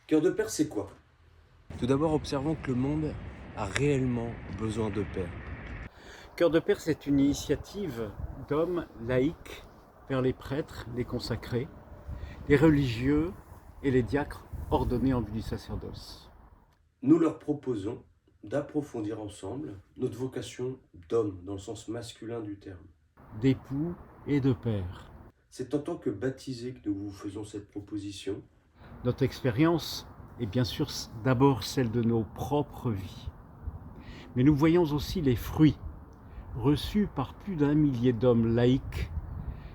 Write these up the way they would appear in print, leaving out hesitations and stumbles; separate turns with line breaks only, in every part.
Cœur de père, c'est quoi?
Tout d'abord, observons que le monde a réellement besoin de pères.
Cœur de Père, c'est une initiative d'hommes laïcs vers les prêtres, les consacrés, les religieux et les diacres ordonnés en vue du sacerdoce.
Nous leur proposons d'approfondir ensemble notre vocation d'homme, dans le sens masculin du terme.
D'époux et de pères.
C'est en tant que baptisés que nous vous faisons cette proposition.
Notre expérience est bien sûr d'abord celle de nos propres vies. Mais nous voyons aussi les fruits reçus par plus d'1 millier d'hommes laïcs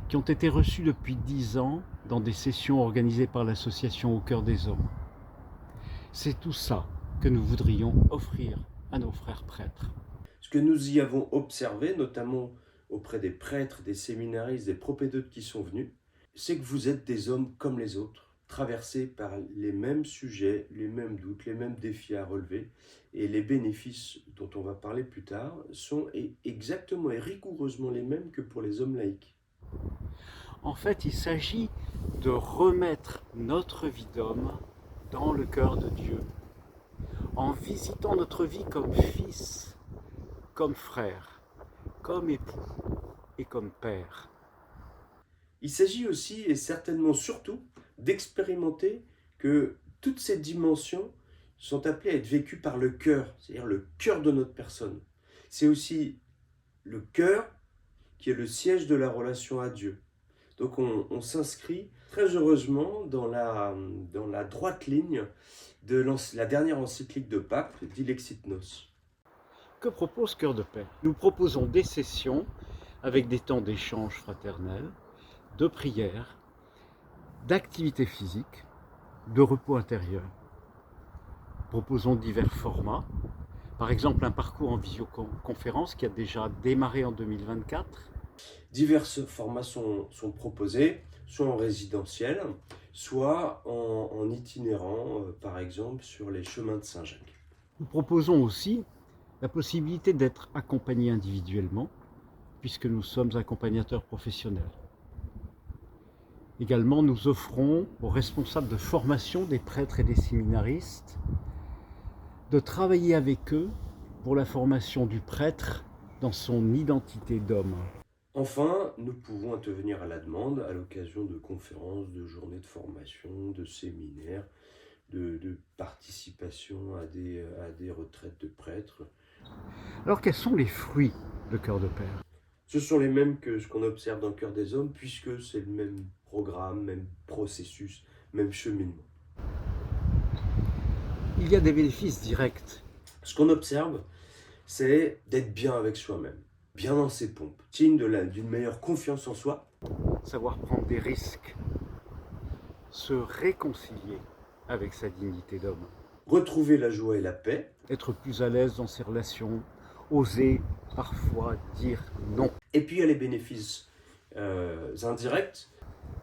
qui ont été reçus depuis 10 ans dans des sessions organisées par l'association Au Cœur des Hommes. C'est tout ça que nous voudrions offrir à nos frères prêtres.
Ce que nous y avons observé, notamment auprès des prêtres, des séminaristes, des propédeutes qui sont venus, c'est que vous êtes des hommes comme les autres, traversés par les mêmes sujets, les mêmes doutes, les mêmes défis à relever, et les bénéfices dont on va parler plus tard sont exactement et rigoureusement les mêmes que pour les hommes laïcs.
En fait, il s'agit de remettre notre vie d'homme dans le cœur de Dieu, en visitant notre vie comme fils, comme frère, comme époux et comme père.
Il s'agit aussi, et certainement surtout, d'expérimenter que toutes ces dimensions sont appelées à être vécues par le cœur, c'est-à-dire le cœur de notre personne. C'est aussi le cœur qui est le siège de la relation à Dieu. Donc on s'inscrit très heureusement dans la droite ligne de la dernière encyclique de Pape, Dilexit Nos.
Que propose Cœur de Père? Nous proposons des sessions avec des temps d'échange fraternel, de prière, d'activité physique, de repos intérieur. Nous proposons divers formats, par exemple un parcours en visioconférence qui a déjà démarré en 2024.
Diverses formats sont proposés, soit en résidentiel, soit en itinérant, par exemple sur les chemins de Saint-Jacques.
Nous proposons aussi la possibilité d'être accompagné individuellement, puisque nous sommes accompagnateurs professionnels. Également, nous offrons aux responsables de formation des prêtres et des séminaristes de travailler avec eux pour la formation du prêtre dans son identité d'homme.
Enfin, nous pouvons intervenir à la demande à l'occasion de conférences, de journées de formation, de séminaires, de participation à des retraites de prêtres.
Alors quels sont les fruits de Cœur de Père?
Ce sont les mêmes que ce qu'on observe dans le Cœur des Hommes, puisque c'est le même programme, même processus, même cheminement.
Il y a des bénéfices directs.
Ce qu'on observe, c'est d'être bien avec soi-même, bien dans ses pompes, signe d'une meilleure confiance en soi.
Savoir prendre des risques, se réconcilier avec sa dignité d'homme.
Retrouver la joie et la paix.
Être plus à l'aise dans ses relations, oser parfois dire non.
Et puis il y a les bénéfices indirects.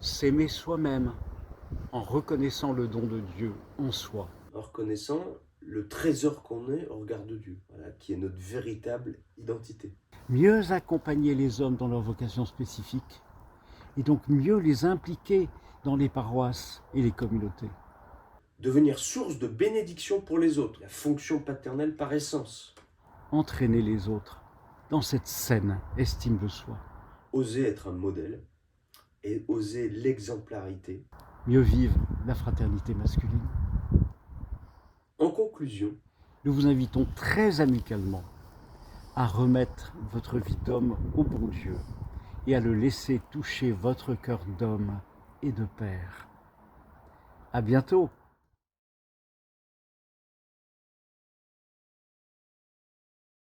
S'aimer soi-même en reconnaissant le don de Dieu en soi.
En reconnaissant le trésor qu'on est au regard de Dieu, voilà, qui est notre véritable identité.
Mieux accompagner les hommes dans leur vocation spécifique et donc mieux les impliquer dans les paroisses et les communautés.
Devenir source de bénédiction pour les autres, la fonction paternelle par essence.
Entraîner les autres dans cette saine estime de soi.
Oser être un modèle et oser l'exemplarité.
Mieux vivre la fraternité masculine.
En conclusion,
nous vous invitons très amicalement à remettre votre vie d'homme au bon Dieu et à le laisser toucher votre cœur d'homme et de père. À bientôt!